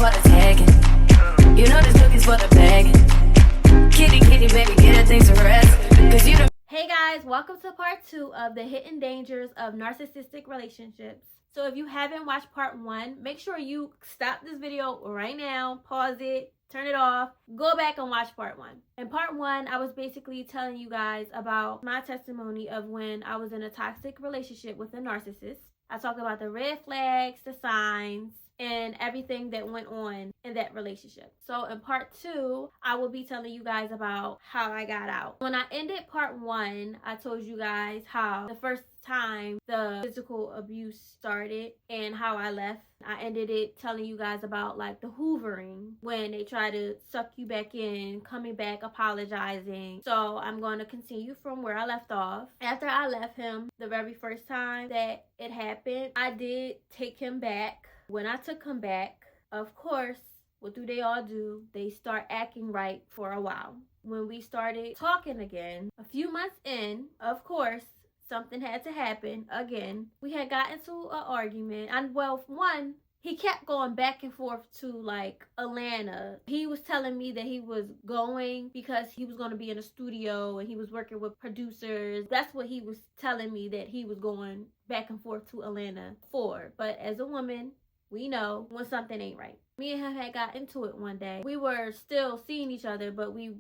for the tagging. You know this cookie's for the bagging. Kitty, kitty, baby, get her things to rest. Cause you don't. Hey guys, welcome to part 2 of the hidden dangers of narcissistic relationships. So if you haven't watched part 1, make sure you stop this video right now, pause it, turn it off, go back and watch part 1. In part 1, I was basically telling you guys about my testimony of when I was in a toxic relationship with a narcissist. I talked about the red flags, the signs, and everything that went on in that relationship. So in part 2, I will be telling you guys about how I got out. When I ended part 1, I told you guys how the first time the physical abuse started and how I left. I ended it telling you guys about like the hoovering, when they try to suck you back in, coming back, apologizing. So I'm going to continue from where I left off. After I left him the very first time that it happened, I did take him back. When I took him back, of course, what do they all do? They start acting right for a while. When we started talking again, a few months in, of course, something had to happen again. We had gotten into an argument, and well, one, he kept going back and forth to like Atlanta. He was telling me that he was going because he was going to be in a studio and he was working with producers. That's what he was telling me, that he was going back and forth to Atlanta for. But as a woman, we know when something ain't right. Me and him had got into it one day. We were still seeing each other, but we,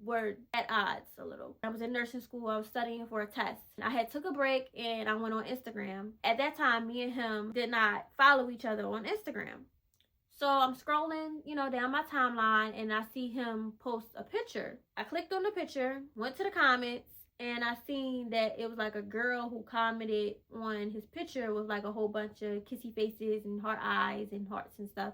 were at odds a little. I was in nursing school. I was studying for a test. I had took a break and I went on Instagram. At that time, me and him did not follow each other on Instagram. So I'm scrolling, down my timeline, and I see him post a picture. I clicked on the picture, went to the comments, and I seen that it was like a girl who commented on his picture with like a whole bunch of kissy faces and heart eyes and hearts and stuff.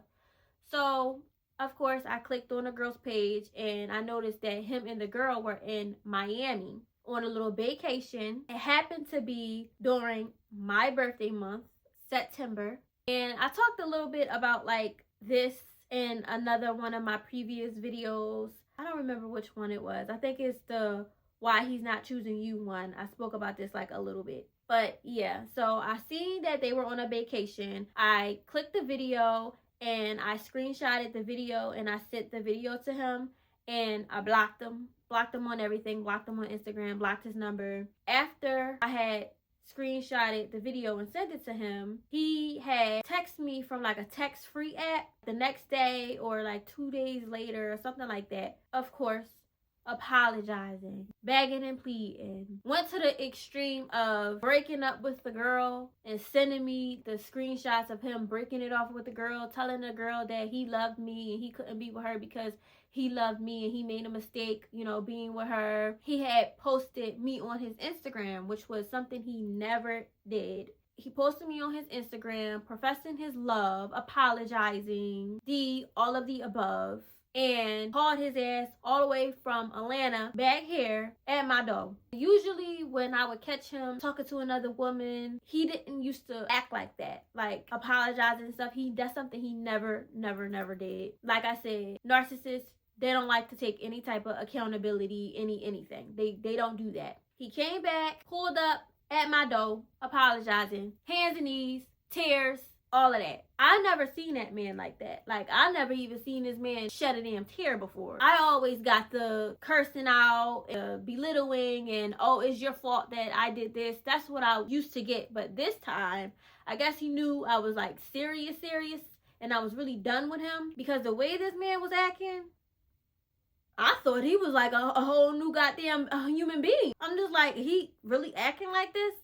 So, of course, I clicked on the girl's page and I noticed that him and the girl were in Miami on a little vacation. It happened to be during my birthday month, September. And I talked a little bit about like this in another one of my previous videos. I don't remember which one it was. I think it's the why he's not choosing you one. I spoke about this like a little bit. But yeah, so I seen that they were on a vacation. I clicked the video and I screenshotted the video and I sent the video to him, and I blocked him on everything, blocked him on Instagram, blocked his number. After I had screenshotted the video and sent it to him, he had texted me from like a text-free app the next day or like 2 days later or something like that. Of course, apologizing, begging and pleading. Went to the extreme of breaking up with the girl and sending me the screenshots of him breaking it off with the girl, telling the girl that he loved me and he couldn't be with her because he loved me and he made a mistake, being with her. He had posted me on his Instagram, which was something he never did. He posted me on his Instagram, professing his love, apologizing, all of the above, and called his ass all the way from Atlanta back here at my door. Usually when I would catch him talking to another woman, he didn't used to act like that, like apologizing and stuff. That's something he never did. Like I said, narcissists, they don't like to take any type of accountability, anything. They don't do that. He came back, pulled up at my door, apologizing, hands and knees, tears, all of that. I never seen that man like that. Like, I never even seen this man shed a damn tear before. I always got the cursing out, belittling, and oh, it's your fault that I did this. That's what I used to get. But this time, I guess he knew I was like serious, and I was really done with him, because the way this man was acting, I thought he was like a whole new goddamn human being. I'm just like, he really acting like this?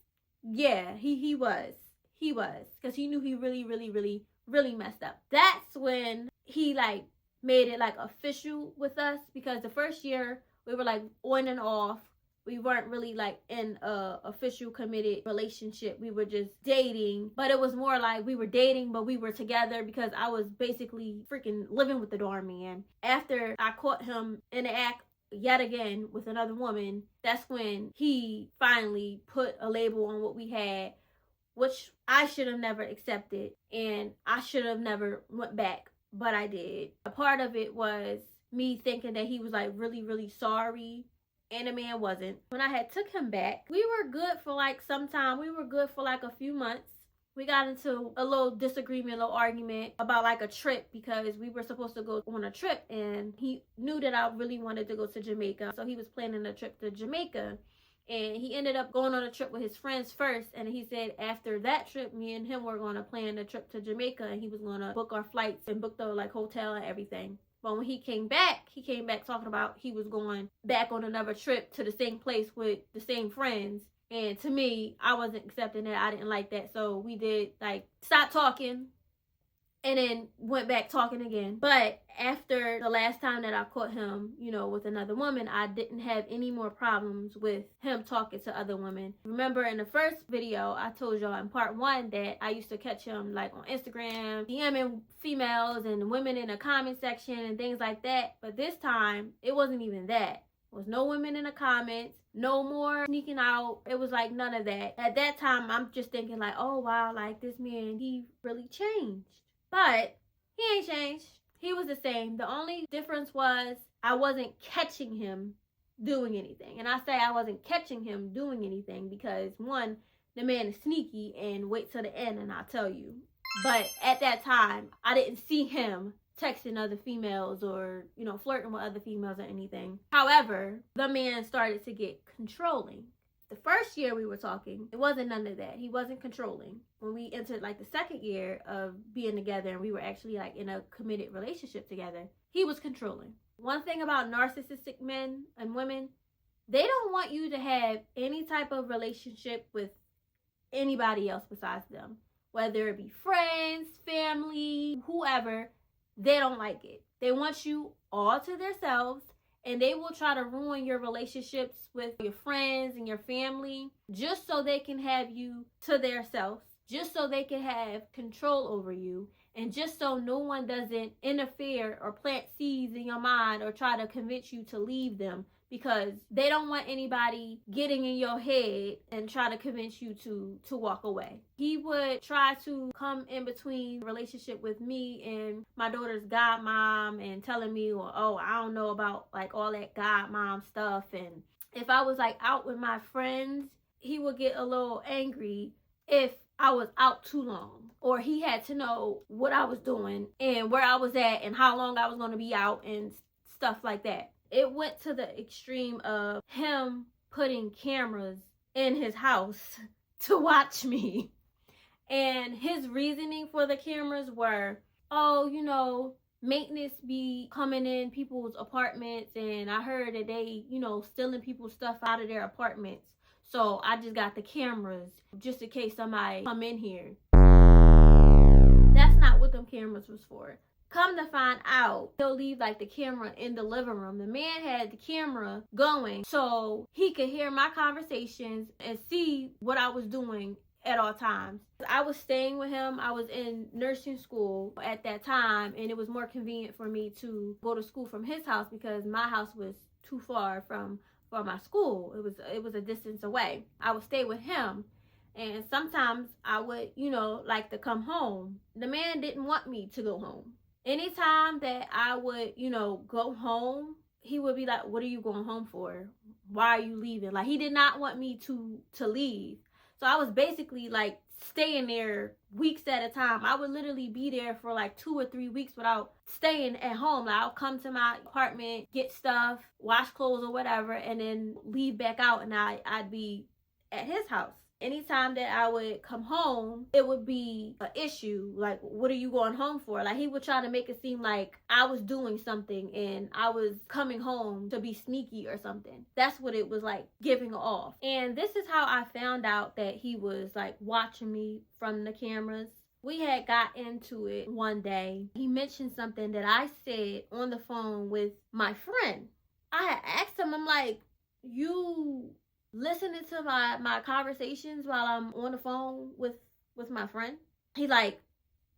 Yeah, he was. He was, because he knew he really messed up. That's when he like made it like official with us, because the first year we were like on and off. We weren't really like in a official committed relationship. We were just dating, but it was more like we were dating, but we were together because I was basically freaking living with the darn man. After I caught him in the act yet again with another woman, that's when he finally put a label on what we had, which I should have never accepted, and I should have never went back, but I did. A part of it was me thinking that he was like really sorry, and the man wasn't. When I had took him back, we were good for like some time. We were good for like a few months. We got into a little disagreement, a little argument about like a trip, because we were supposed to go on a trip and he knew that I really wanted to go to Jamaica. So he was planning a trip to Jamaica. And he ended up going on a trip with his friends first. And he said after that trip, me and him were going to plan a trip to Jamaica. And he was going to book our flights and book the like hotel and everything. But when he came back talking about he was going back on another trip to the same place with the same friends. And to me, I wasn't accepting that. I didn't like that. So we did like stop talking and then went back talking again. But after the last time that I caught him, you know, with another woman, I didn't have any more problems with him talking to other women. Remember in the first video, I told y'all in part 1 that I used to catch him like on Instagram, DMing females and women in the comment section and things like that. But this time, it wasn't even that. There was no women in the comments, no more sneaking out. It was like none of that. At that time, I'm just thinking like, oh wow, like this man, he really changed. But he ain't changed. He was the same. The only difference was I wasn't catching him doing anything. And I say I wasn't catching him doing anything because, one, the man is sneaky, and wait till the end and I'll tell you. But at that time, I didn't see him texting other females or, you know, flirting with other females or anything. However, the man started to get controlling. The first year we were talking, it wasn't none of that. He wasn't controlling. When we entered like the second year of being together and we were actually like in a committed relationship together, he was controlling. One thing about narcissistic men and women, they don't want you to have any type of relationship with anybody else besides them. Whether it be friends, family, whoever, they don't like it. They want you all to themselves. And they will try to ruin your relationships with your friends and your family just so they can have you to their self, just so they can have control over you, and just so no one doesn't interfere or plant seeds in your mind or try to convince you to leave them, because they don't want anybody getting in your head and try to convince you to walk away. He would try to come in between relationship with me and my daughter's godmom and telling me, well, oh, I don't know about like all that godmom stuff. And if I was like out with my friends, he would get a little angry if I was out too long, or he had to know what I was doing and where I was at and how long I was going to be out and stuff like that. It went to the extreme of him putting cameras in his house to watch me. And his reasoning for the cameras were, oh, you know, maintenance be coming in people's apartments, and I heard that they, you know, stealing people's stuff out of their apartments. So I just got the cameras just in case somebody come in here. That's not what them cameras was for. Come to find out, he'll leave like the camera in the living room. The man had the camera going so he could hear my conversations and see what I was doing at all times. I was staying with him. I was in nursing school at that time, and it was more convenient for me to go to school from his house because my house was too far from my school. It was a distance away. I would stay with him. And sometimes I would, you know, like to come home. The man didn't want me to go home. Anytime that I would, you know, go home, he would be like, what are you going home for? Why are you leaving? Like, he did not want me to leave. So I was basically like staying there weeks at a time. I would literally be there for like 2 or 3 weeks without staying at home. Like, I'll come to my apartment, get stuff, wash clothes or whatever, and then leave back out, and I'd be at his house. Anytime that I would come home, it would be an issue. Like, what are you going home for? Like, he would try to make it seem like I was doing something and I was coming home to be sneaky or something. That's what it was like giving off. And this is how I found out that he was like watching me from the cameras. We had got into it one day. He mentioned something that I said on the phone with my friend. I had asked him, I'm like, you listening to my conversations while I'm on the phone with my friend? He like,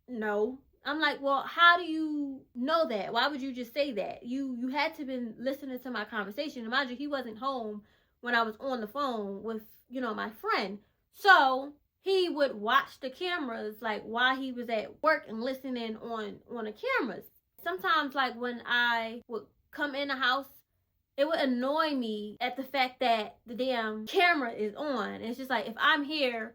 no. I'm like, well, how do you know that? Why would you just say that? You had to been listening to my conversation. And mind you, he wasn't home when I was on the phone with, you know, my friend. So he would watch the cameras like while he was at work and listening on the cameras. Sometimes like when I would come in the house, it would annoy me at the fact that the damn camera is on. It's just like, if I'm here,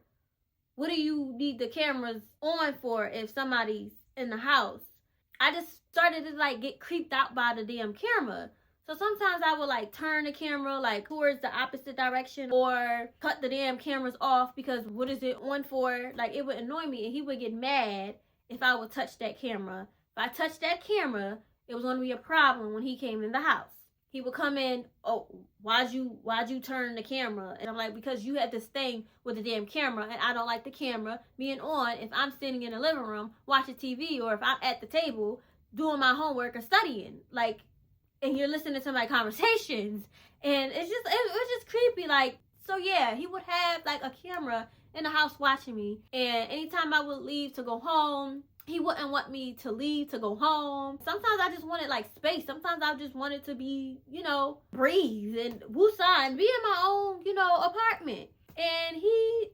what do you need the cameras on for if somebody's in the house? I just started to like get creeped out by the damn camera. So sometimes I would like turn the camera like towards the opposite direction or cut the damn cameras off because what is it on for? Like it would annoy me and he would get mad if I would touch that camera. If I touched that camera, it was going to be a problem when he came in the house. He would come in, oh, why'd you turn the camera? And I'm like, because you had this thing with the damn camera and I don't like the camera being on if I'm sitting in the living room watching TV or if I'm at the table doing my homework or studying. Like, and you're listening to my conversations and it was just creepy. Like, so yeah, he would have like a camera in the house watching me, and anytime I would leave to go home, he wouldn't want me to leave to go home. Sometimes I just wanted like space. Sometimes I just wanted to be, breathe and woosah and be in my own, apartment. And he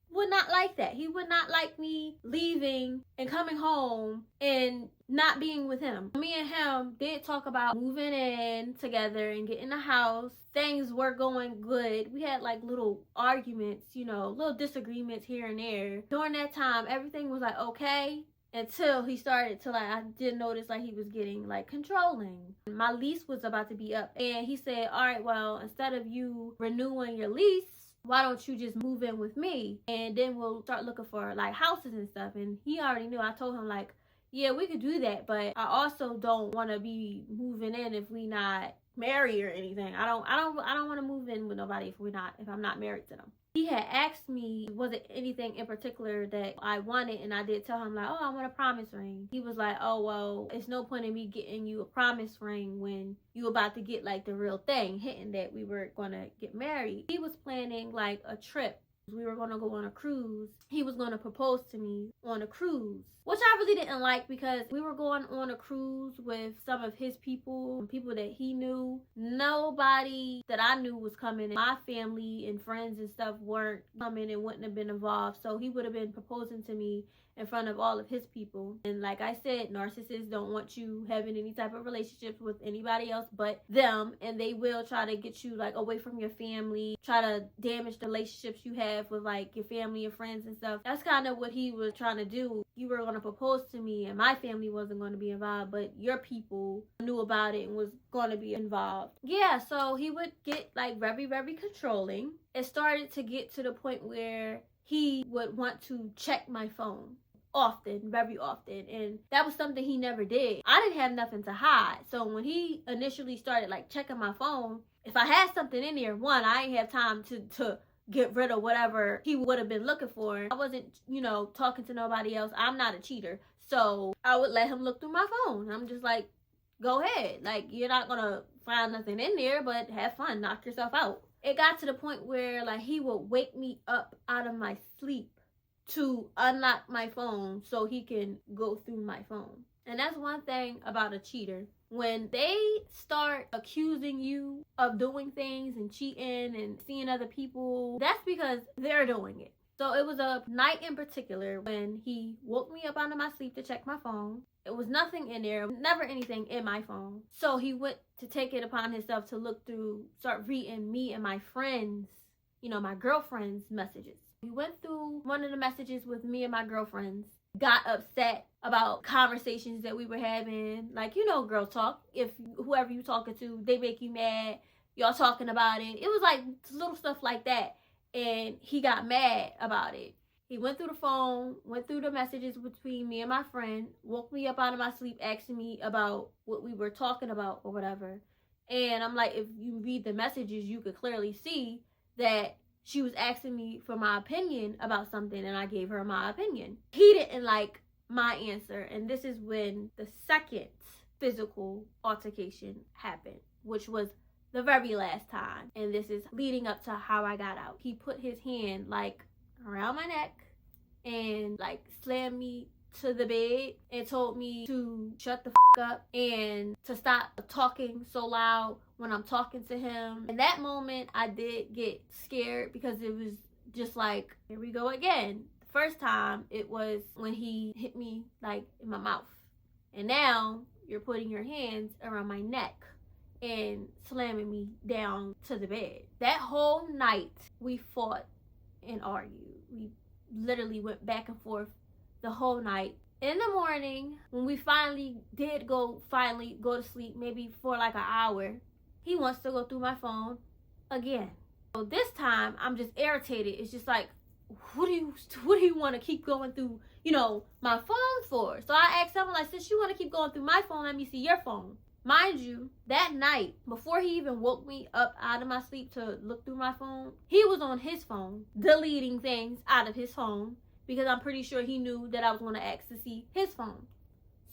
would not like that. He would not like me leaving and coming home and not being with him. Me and him did talk about moving in together and getting a house. Things were going good. We had like little arguments, little disagreements here and there. During that time, everything was like okay. Until he started to I did notice like he was getting like controlling. My lease was about to be up and he said, all right, well, instead of you renewing your lease, why don't you just move in with me and then we'll start looking for like houses and stuff. And he already knew. I told him like, yeah, we could do that, but I also don't want to be moving in if we not married or anything. I don't want to move in with nobody if I'm not married to them. He had asked me, was it anything in particular that I wanted? And I did tell him like, oh, I want a promise ring. He was like, oh, well, it's no point in me getting you a promise ring when you about to get like the real thing, hinting that we were going to get married. He was planning like a trip. We were going to go on a cruise. He was going to propose to me on a cruise, which I really didn't like because we were going on a cruise with some of his people that he knew. Nobody that I knew was coming. My family and friends and stuff weren't coming and wouldn't have been involved. So he would have been proposing to me in front of all of his people. And like I said, narcissists don't want you having any type of relationships with anybody else but them, and they will try to get you like away from your family, try to damage the relationships you have with like your family and friends and stuff. That's kind of what he was trying to do. You were going to propose to me and my family wasn't going to be involved, but your people knew about it and was going to be involved. Yeah, so he would get like very, very controlling. It started to get to the point where he would want to check my phone often, very often, and that was something he never did. I didn't have nothing to hide, so when he initially started like checking my phone, if I had something in there, one, I didn't have time to get rid of whatever he would have been looking for. I wasn't, talking to nobody else. I'm not a cheater, so I would let him look through my phone. I'm just like, go ahead, like, you're not gonna find nothing in there, but have fun, knock yourself out. It got to the point where like he would wake me up out of my sleep to unlock my phone so he can go through my phone. And that's one thing about a cheater. When they start accusing you of doing things and cheating and seeing other people, that's because they're doing it. So it was a night in particular when he woke me up out of my sleep to check my phone. It was nothing in there, never anything in my phone. So he went to take it upon himself to look through, start reading me and my friends, my girlfriend's messages. He went through one of the messages with me and my girlfriends, got upset about conversations that we were having. Like, girl talk. If whoever you talking to, they make you mad, y'all talking about it. It was like little stuff like that. And he got mad about it. He went through the phone, went through the messages between me and my friend, woke me up out of my sleep asking me about what we were talking about or whatever. And I'm like, if you read the messages, you could clearly see that she was asking me for my opinion about something, and I gave her my opinion. He didn't like my answer, and this is when the second physical altercation happened, which was the very last time. And this is leading up to how I got out. He put his hand like around my neck and like slammed me to the bed and told me to shut the up and to stop talking so loud when I'm talking to him. In that moment, I did get scared because it was just like, here we go again. The first time, it was when he hit me like in my mouth. And now you're putting your hands around my neck and slamming me down to the bed. That whole night, we fought and argued. We literally went back and forth the whole night. In the morning, when we finally go to sleep, maybe for like an hour, he wants to go through my phone again. So this time, I'm just irritated. It's just like, what do you want to keep going through, my phone for? So I asked him, like, since you want to keep going through my phone, let me see your phone. Mind you, that night, before he even woke me up out of my sleep to look through my phone, he was on his phone, deleting things out of his phone, because I'm pretty sure he knew that I was going to ask to see his phone.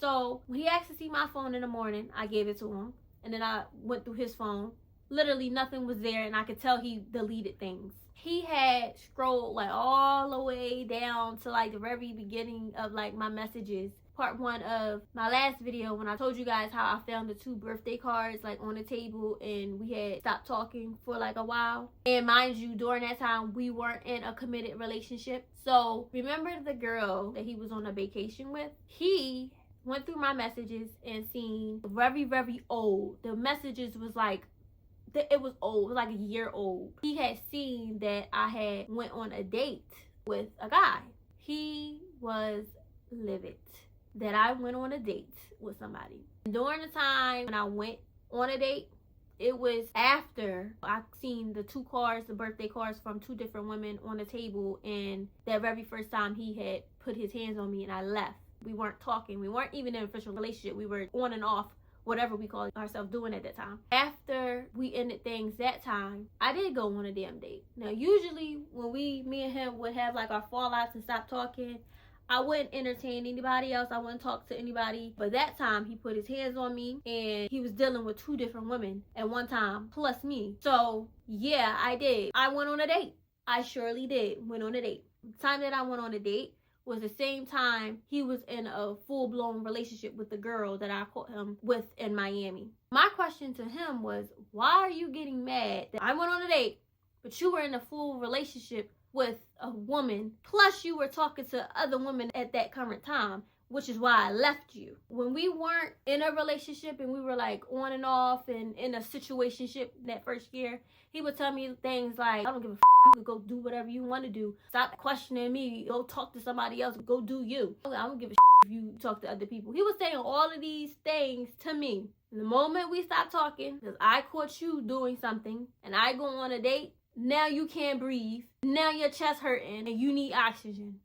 So when he asked to see my phone in the morning, I gave it to him, and then I went through his phone. Literally nothing was there, and I could tell he deleted things. He had scrolled like all the way down to like the very beginning of like my messages. Part 1 of my last video, when I told you guys how I found the 2 birthday cards like on the table and we had stopped talking for like a while. And mind you, during that time we weren't in a committed relationship. So remember the girl that he was on a vacation with? He went through my messages and seen very, very old. The messages was like, it was old, it was like a year old. He had seen that I had went on a date with a guy. He was livid that I went on a date with somebody. During the time when I went on a date, it was after I seen the 2 cards, the birthday cards from 2 different women on the table, and that very first time he had put his hands on me and I left. We weren't talking. We weren't even in an official relationship. We were on and off, whatever we call ourselves doing at that time. After we ended things that time, I did go on a damn date. Now, usually when me and him would have like our fallouts and stop talking, I wouldn't entertain anybody else. I wouldn't talk to anybody. But that time, he put his hands on me and he was dealing with 2 different women at one time, plus me. So, yeah, I did. I went on a date. I surely did. Went on a date. The time that I went on a date was the same time he was in a full-blown relationship with the girl that I caught him with in Miami. My question to him was, why are you getting mad that I went on a date, but you were in a full relationship with a woman, plus you were talking to other women at that current time, which is why I left you. When we weren't in a relationship and we were like on and off and in a situationship that first year, he would tell me things like, I don't give a f***, you could go do whatever you want to do. Stop questioning me. Go talk to somebody else. Go do you. I don't give a f*** if you talk to other people. He was saying all of these things to me. The moment we stopped talking, because I caught you doing something and I go on a date, now you can't breathe. Now your chest hurting and you need oxygen.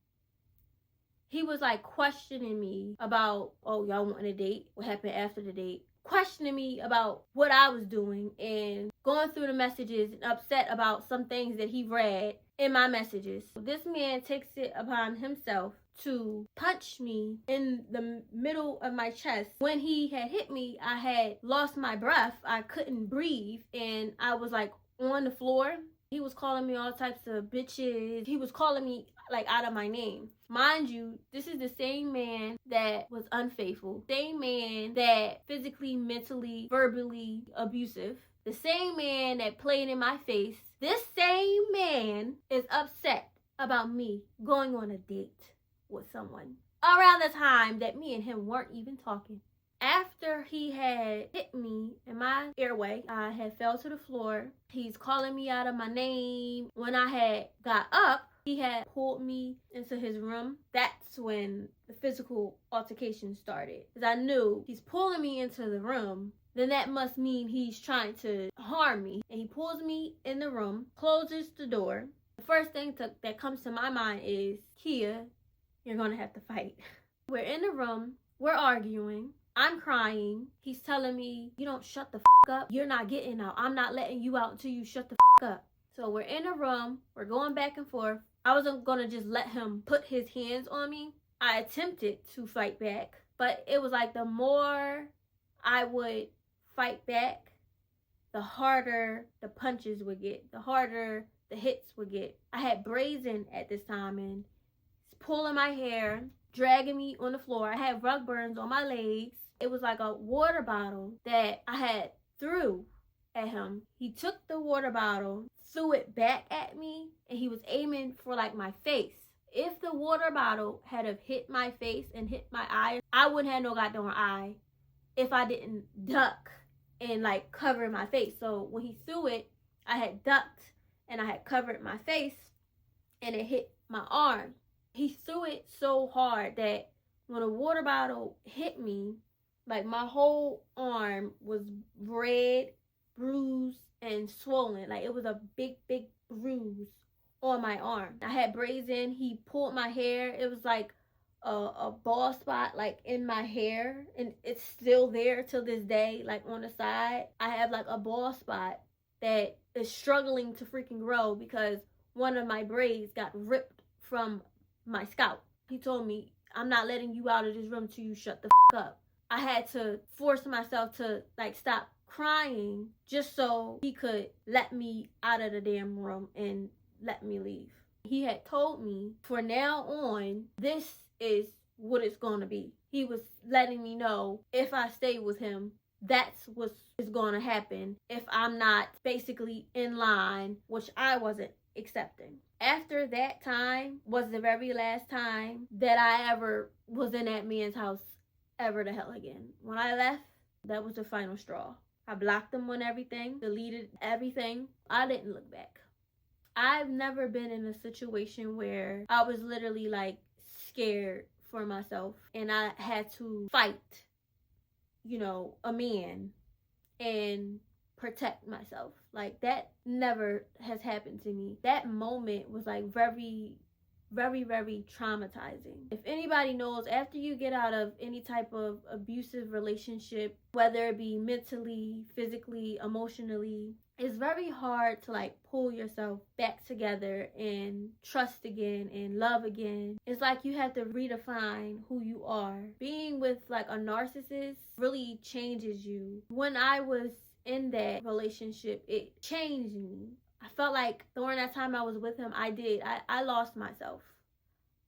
He was like questioning me about, oh, y'all want a date? What happened after the date? Questioning me about what I was doing and going through the messages and upset about some things that he read in my messages. This man takes it upon himself to punch me in the middle of my chest. When he had hit me, I had lost my breath. I couldn't breathe and I was like on the floor. He was calling me all types of bitches. He was calling me like out of my name. Mind you, this is the same man that was unfaithful. Same man that physically, mentally, verbally abusive. The same man that played in my face. This same man is upset about me going on a date with someone around the time that me and him weren't even talking. After he had hit me in my airway, I had fell to the floor. He's calling me out of my name. When I had got up, he had pulled me into his room. That's when the physical altercation started. Because I knew he's pulling me into the room, then that must mean he's trying to harm me. And he pulls me in the room, closes the door. The first thing that comes to my mind is, Kia, you're going to have to fight. We're in the room. We're arguing. I'm crying. He's telling me, you don't shut the up. You're not getting out. I'm not letting you out until you shut the up. So we're in a room. We're going back and forth. I wasn't going to just let him put his hands on me. I attempted to fight back. But it was like the more I would fight back, the harder the punches would get. The harder the hits would get. I had brazen at this time and he's pulling my hair, dragging me on the floor. I had rug burns on my legs. It was like a water bottle that I had threw at him. He took the water bottle, threw it back at me, and he was aiming for like my face. If the water bottle had have hit my face and hit my eye, I wouldn't have no goddamn eye if I didn't duck and like cover my face. So when he threw it, I had ducked and I had covered my face and it hit my arm. He threw it so hard that when a water bottle hit me, like my whole arm was red, bruised, and swollen. Like it was a big, big bruise on my arm. I had braids in. He pulled my hair. It was like a bald spot like in my hair, and it's still there till this day. Like on the side, I have like a bald spot that is struggling to freaking grow because one of my braids got ripped from my scalp. He told me, I'm not letting you out of this room till you shut the up. I had to force myself to like stop crying just so he could let me out of the damn room and let me leave. He had told me, for now on, this is what it's going to be. He was letting me know if I stay with him, that's what is going to happen if I'm not basically in line, which I wasn't accepting. After that time was the very last time that I ever was in that man's house ever the hell again. When I left, that was the final straw. I blocked him on everything, deleted everything. I didn't look back. I've never been in a situation where I was literally like scared for myself and I had to fight, you know, a man and protect myself. Like that never has happened to me. That moment was like very, very, very traumatizing. If anybody knows, after you get out of any type of abusive relationship, whether it be mentally, physically, emotionally, it's very hard to like pull yourself back together and trust again and love again. It's like you have to redefine who you are. Being with like a narcissist really changes you. When I was in that relationship, it changed me. I felt like during that time I was with him, I lost myself.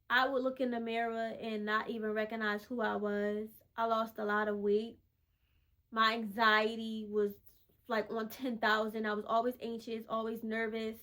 I would look in the mirror and not even recognize who I was. I lost a lot of weight. My anxiety was like on 10,000. I was always anxious, always nervous.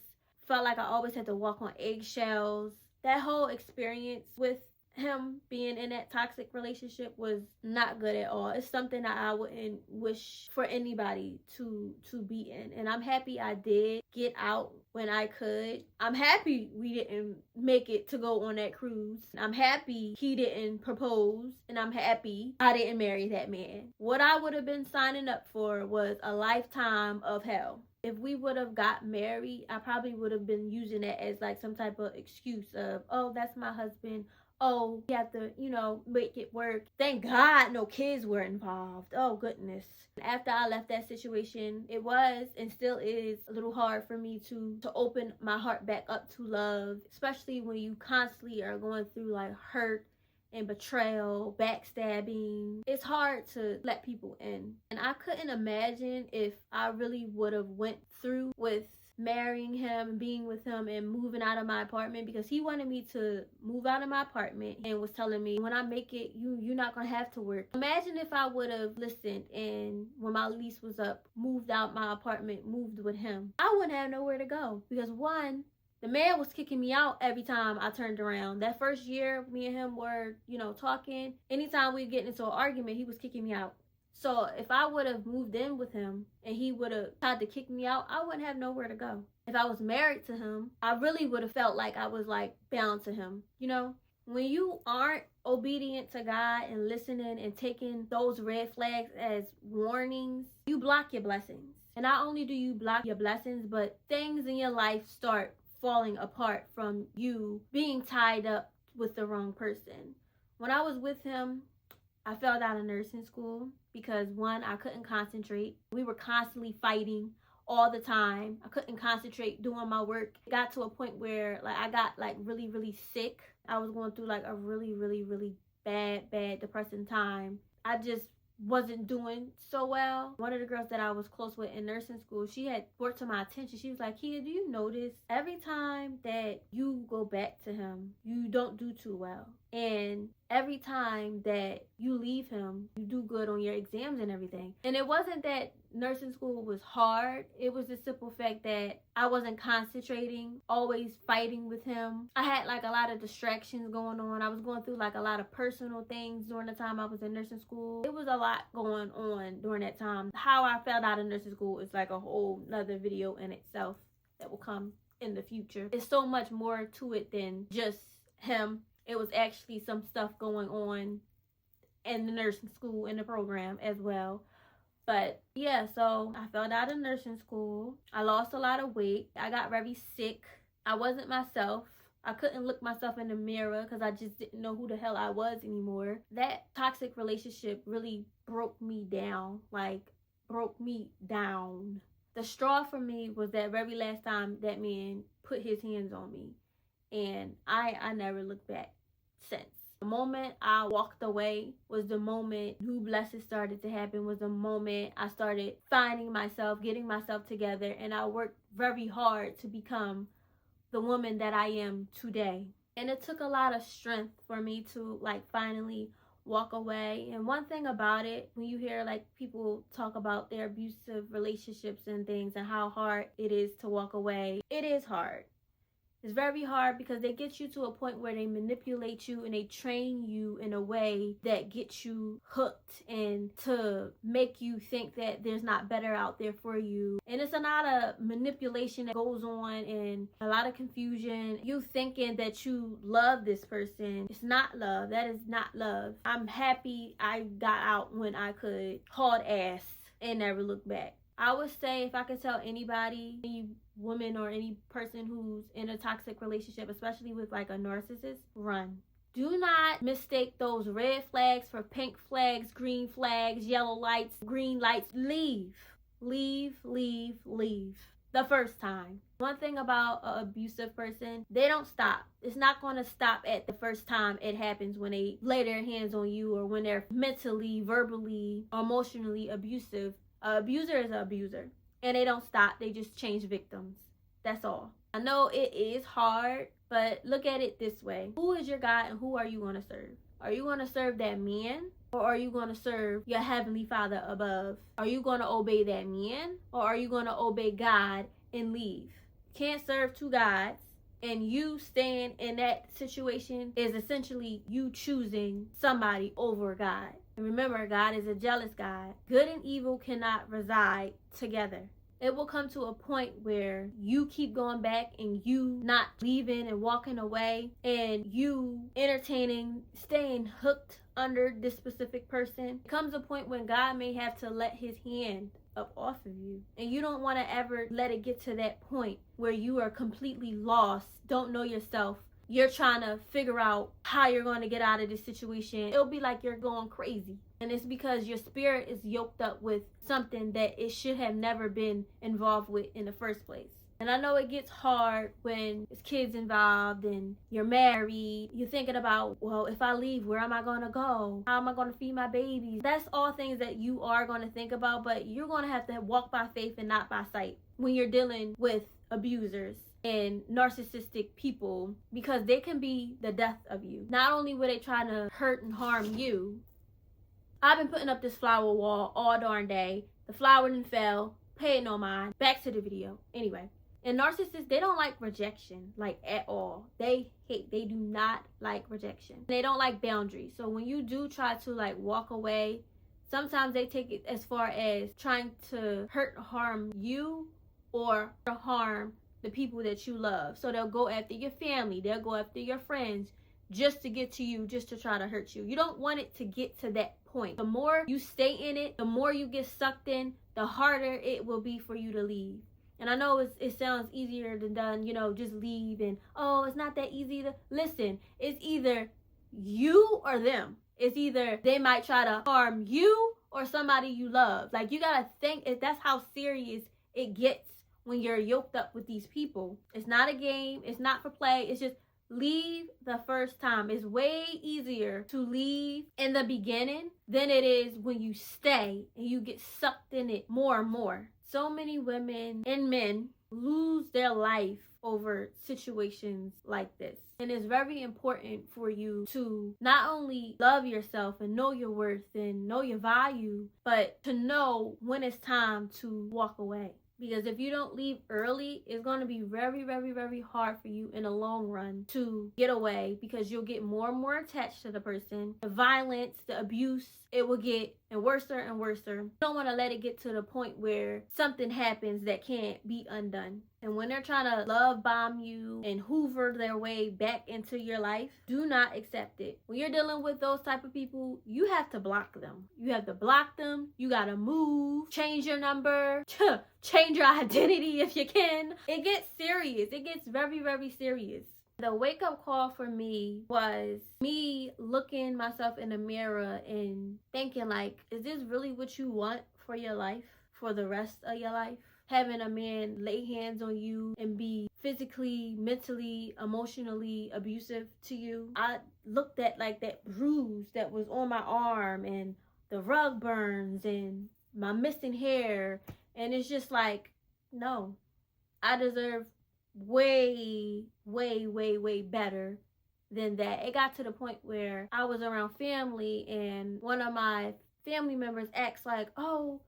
Felt like I always had to walk on eggshells. That whole experience with him being in that toxic relationship was not good at all. It's something that I wouldn't wish for anybody to be in. And I'm happy I did get out when I could. I'm happy we didn't make it to go on that cruise. I'm happy he didn't propose. And I'm happy I didn't marry that man. What I would have been signing up for was a lifetime of hell. If we would have got married, I probably would have been using it as like some type of excuse of, oh, that's my husband. Oh, you have to, you know, make it work. Thank God no kids were involved. Oh, goodness. After I left that situation, it was and still is a little hard for me to open my heart back up to love, especially when you constantly are going through like hurt and betrayal, backstabbing. It's hard to let people in. And I couldn't imagine if I really would have went through with marrying him and being with him and moving out of my apartment, because he wanted me to move out of my apartment and was telling me, when I make it, you're not gonna have to work. Imagine if I would have listened and when my lease was up, moved out my apartment, moved with him. I wouldn't have nowhere to go, because one, the man was kicking me out every time I turned around. That first year me and him were, you know, talking, anytime we get into an argument, he was kicking me out. So if I would have moved in with him and he would have tried to kick me out, I wouldn't have nowhere to go. If I was married to him, I really would have felt like I was like bound to him. You know, when you aren't obedient to God and listening and taking those red flags as warnings, you block your blessings. And not only do you block your blessings, but things in your life start falling apart from you being tied up with the wrong person. When I was with him, I failed out of nursing school because one, I couldn't concentrate. We were constantly fighting all the time. I couldn't concentrate doing my work. It got to a point where like I got like really, really sick. I was going through like a really, really, really bad depressing time. I just wasn't doing so well. One of the girls that I was close with in nursing school, she had brought to my attention, she was like, Kia, do you notice every time that you go back to him, you don't do too well? And every time that you leave him, you do good on your exams and everything. And it wasn't that nursing school was hard. It was the simple fact that I wasn't concentrating, always fighting with him. I had like a lot of distractions going on. I was going through like a lot of personal things during the time I was in nursing school. It was a lot going on during that time. How I felt out of nursing school is like a whole nother video in itself that will come in the future. It's so much more to it than just him it was actually some stuff going on in the nursing school, in the program as well. But yeah, so I failed out of nursing school. I lost a lot of weight. I got very sick. I wasn't myself. I couldn't look myself in the mirror because I just didn't know who the hell I was anymore. That toxic relationship really broke me down. Like, broke me down. The straw for me was that very last time that man put his hands on me. And I never looked back since. The moment I walked away was the moment new blessings started to happen, was the moment I started finding myself, getting myself together, and I worked very hard to become the woman that I am today. And it took a lot of strength for me to like finally walk away. And one thing about it, when you hear like people talk about their abusive relationships and things and how hard it is to walk away, it is hard. It's very hard because they get you to a point where they manipulate you and they train you in a way that gets you hooked and to make you think that there's not better out there for you. And it's a lot of manipulation that goes on and a lot of confusion. You thinking that you love this person. It's not love. That is not love. I'm happy I got out when I could. Hauled ass and never looked back. I would say if I could tell anybody, any woman or any person who's in a toxic relationship, especially with like a narcissist, run. Do not mistake those red flags for pink flags, green flags, yellow lights, green lights. Leave. Leave, leave, leave. The first time. One thing about an abusive person, they don't stop. It's not going to stop at the first time it happens when they lay their hands on you or when they're mentally, verbally, emotionally abusive. An abuser is an abuser. And they don't stop. They just change victims. That's all. I know it is hard, but look at it this way. Who is your God and who are you going to serve? Are you going to serve that man? Or are you going to serve your heavenly Father above? Are you going to obey that man? Or are you going to obey God and leave? Can't serve two gods. And you staying in that situation is essentially you choosing somebody over God. And remember, God is a jealous God. Good and evil cannot reside together. It will come to a point where you keep going back and you not leaving and walking away and you entertaining, staying hooked under this specific person. It comes a point when God may have to let his hand up off of you. And you don't want to ever let it get to that point where you are completely lost, don't know yourself. You're trying to figure out how you're going to get out of this situation. It'll be like you're going crazy. And it's because your spirit is yoked up with something that it should have never been involved with in the first place. And I know it gets hard when there's kids involved and you're married. You're thinking about, well, if I leave, where am I going to go? How am I going to feed my babies? That's all things that you are going to think about, but you're going to have to walk by faith and not by sight when you're dealing with abusers and narcissistic people, because they can be the death of you. Not only will they try to hurt and harm you. I've been putting up this flower wall all darn day. The flower didn't fell. Pay it no mind. Back to the video. Anyway. And narcissists, they don't like rejection, like at all. They do not like rejection. They don't like boundaries. So when you do try to like walk away, sometimes they take it as far as trying to hurt or harm you or harm the people that you love. So they'll go after your family. They'll go after your friends just to get to you, just to try to hurt you. You don't want it to get to that point. The more you stay in it, the more you get sucked in, the harder it will be for you to leave. And I know it sounds easier than done, you know, just leave and, oh, it's not that easy to listen. It's either you or them. It's either they might try to harm you or somebody you love. Like, you gotta think if that's how serious it gets when you're yoked up with these people. It's not a game. It's not for play. It's just leave the first time. It's way easier to leave in the beginning than it is when you stay and you get sucked in it more and more. So many women and men lose their life over situations like this. And it's very important for you to not only love yourself and know your worth and know your value, but to know when it's time to walk away. Because if you don't leave early, it's going to be very, very, very hard for you in the long run to get away, because you'll get more and more attached to the person. The violence, the abuse, it will get worse and worse. You don't want to let it get to the point where something happens that can't be undone. And when they're trying to love bomb you and hoover their way back into your life, do not accept it. When you're dealing with those type of people, you have to block them. You have to block them. You gotta move, change your number, change your identity if you can. It gets serious. It gets very, very serious. The wake-up call for me was me looking myself in the mirror and thinking, like, is this really what you want for your life, for the rest of your life? Having a man lay hands on you and be physically, mentally, emotionally abusive to you. I looked at like that bruise that was on my arm and the rug burns and my missing hair, and it's just like, no, I deserve way, way, way, way better than that. It got to the point where I was around family and one of my family members asked like, oh,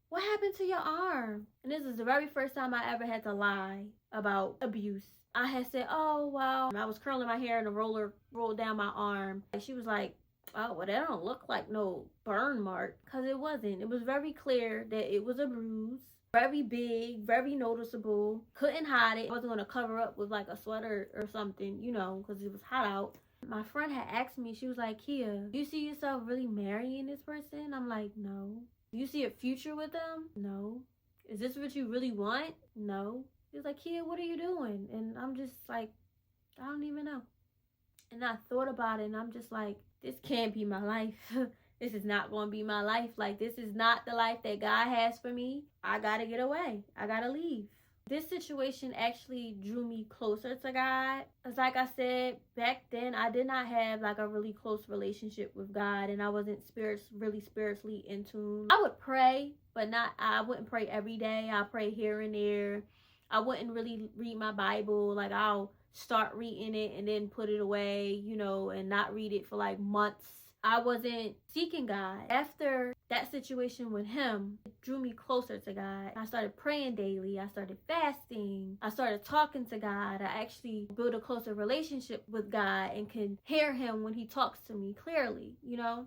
what happened to your arm? And this is the very first time I ever had to lie about abuse. I had said, oh, well, I was curling my hair and a roller rolled down my arm. And she was like, oh, well, that don't look like no burn mark. Because it wasn't. It was very clear that it was a bruise. Very big, very noticeable. Couldn't hide it. I wasn't going to cover up with like a sweater or something, you know, because it was hot out. My friend had asked me, she was like, Kia, do you see yourself really marrying this person? I'm like, no. Do you see a future with them? No. Is this what you really want? No. He was like, Kia, what are you doing? And I'm just like, I don't even know. And I thought about it and I'm just like, this can't be my life. This is not going to be my life. Like, this is not the life that God has for me. I got to get away. I got to leave. This situation actually drew me closer to God. It's like I said, back then, I did not have like a really close relationship with God, and I wasn't really spiritually in tune. I would pray, but I wouldn't pray every day. I pray here and there. I wouldn't really read my Bible. Like, I'll start reading it and then put it away, you know, and not read it for like months. I wasn't seeking God. After that situation with him, it drew me closer to God. I started praying daily. I started fasting. I started talking to God. I actually built a closer relationship with God and can hear him when he talks to me clearly, you know.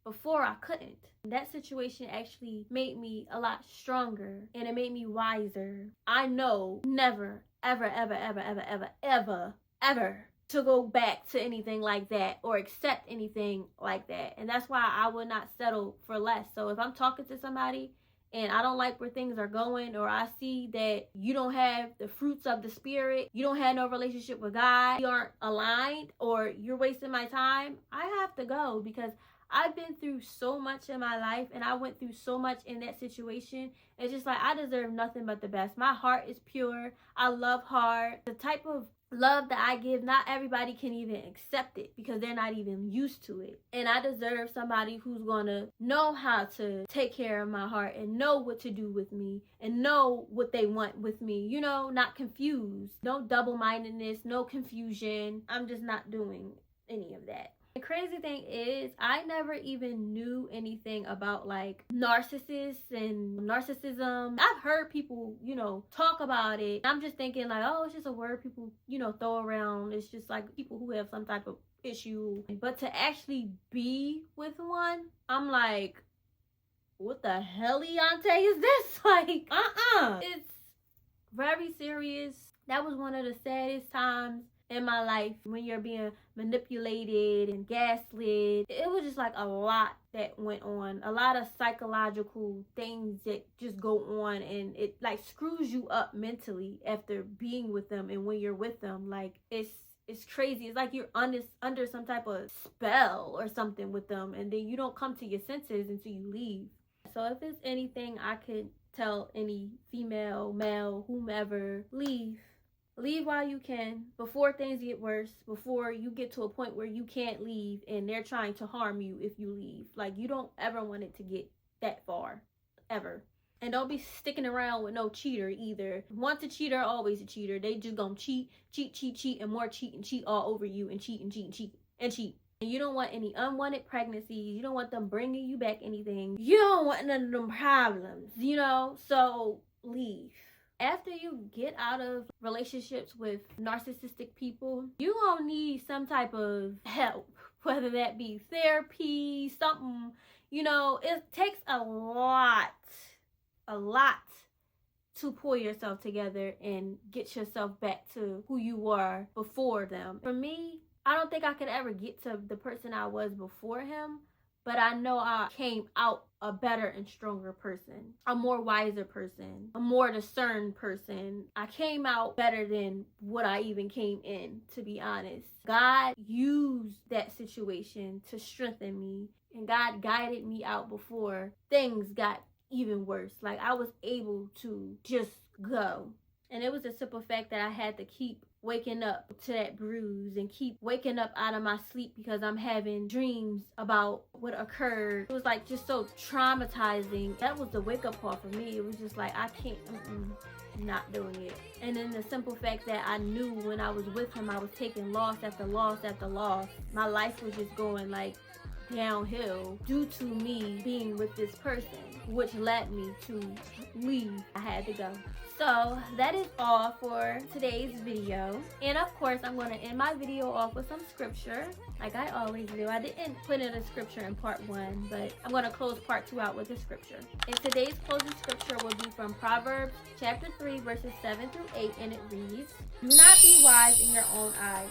Before I couldn't. That situation actually made me a lot stronger and it made me wiser. I know never, ever, ever, ever, ever, ever, ever, ever to go back to anything like that or accept anything like that. And that's why I would not settle for less. So if I'm talking to somebody and I don't like where things are going, or I see that you don't have the fruits of the spirit, you don't have no relationship with God, you aren't aligned, or you're wasting my time, I have to go, because I've been through so much in my life and I went through so much in that situation. It's just like, I deserve nothing but the best. My heart is pure. I love hard. The type of love that I give, not everybody can even accept it because they're not even used to it. And I deserve somebody who's going to know how to take care of my heart and know what to do with me and know what they want with me, you know, not confused. No double-mindedness, no confusion. I'm just not doing any of that. The crazy thing is, I never even knew anything about like narcissists and narcissism. I've heard people, you know, talk about it. I'm just thinking like, oh, it's just a word people, you know, throw around. It's just like people who have some type of issue. But to actually be with one, I'm like, what the hell, Leonte, is this? Like, It's very serious. That was one of the saddest times in my life, when you're being manipulated and gaslit. It was just like a lot that went on, a lot of psychological things that just go on, and it like screws you up mentally after being with them. And when you're with them, like it's crazy. It's like you're under some type of spell or something with them, and then you don't come to your senses until you leave. So if there's anything I could tell any female, male, whomever, leave while you can, before things get worse, before you get to a point where you can't leave and they're trying to harm you if you leave. Like, you don't ever want it to get that far, ever. And don't be sticking around with no cheater either. Once a cheater, always a cheater. They just gonna cheat, and more cheat and cheat all over you, and cheat and cheat and cheat and cheat. And you don't want any unwanted pregnancies. You don't want them bringing you back anything. You don't want none of them problems, you know? So leave. After you get out of relationships with narcissistic people, you gonna need some type of help, whether that be therapy, something, you know. It takes a lot to pull yourself together and get yourself back to who you were before them. For me, I don't think I could ever get to the person I was before him, but I know I came out a better and stronger person, a more wiser person, a more discerned person. I came out better than what I even came in, to be honest. God used that situation to strengthen me, and God guided me out before things got even worse. Like, I was able to just go. And it was the simple fact that I had to keep waking up to that bruise and keep waking up out of my sleep because I'm having dreams about what occurred. It was like just so traumatizing. That was the wake up call for me. It was just like, I can't, not doing it. And then the simple fact that I knew when I was with him, I was taking loss after loss after loss. My life was just going like downhill due to me being with this person, which led me to leave. I had to go. So that is all for today's video. And of course, I'm going to end my video off with some scripture, like I always do. I didn't put in a scripture in part 1, but I'm going to close part 2 out with a scripture. And today's closing scripture will be from Proverbs chapter 3, verses 7 through 8, and it reads, "Do not be wise in your own eyes.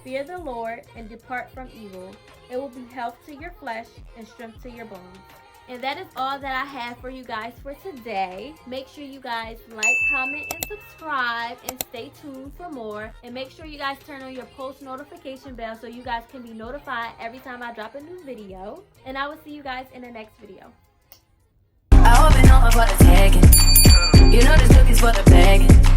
Fear the Lord and depart from evil. It will be health to your flesh and strength to your bones." And that is all that I have for you guys for today. Make sure you guys like, comment, and subscribe, and stay tuned for more. And make sure you guys turn on your post notification bell so you guys can be notified every time I drop a new video. And I will see you guys in the next video. I hope you know for the tagging. You know this cookie's for the bag.